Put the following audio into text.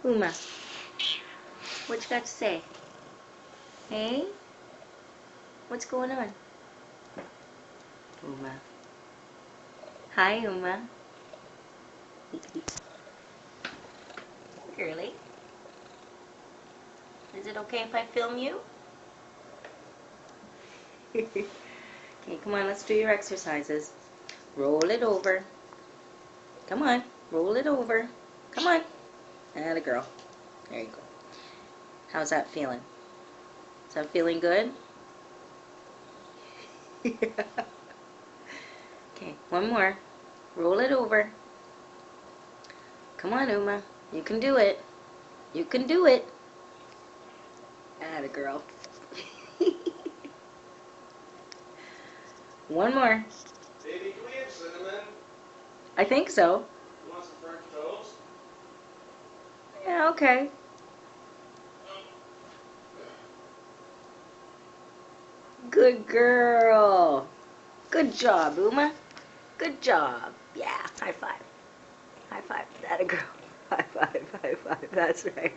Uma, what you got to say? Hey? What's going on? Uma. Hi, Uma. Girly. Is it okay if I film you? Okay, come on, let's do your exercises. Roll it over. Come on, roll it over. Come on. Atta girl. There you go. How's that feeling? Is that feeling good? Okay, one more. Roll it over. Come on, Uma. You can do it. You can do it. Atta girl. One more. Baby, can we have cinnamon? I think so. You want some French toast? Yeah, okay. Good girl. Good job, Uma. Good job. Yeah, high five. High five. That a girl. High five, high five. That's right.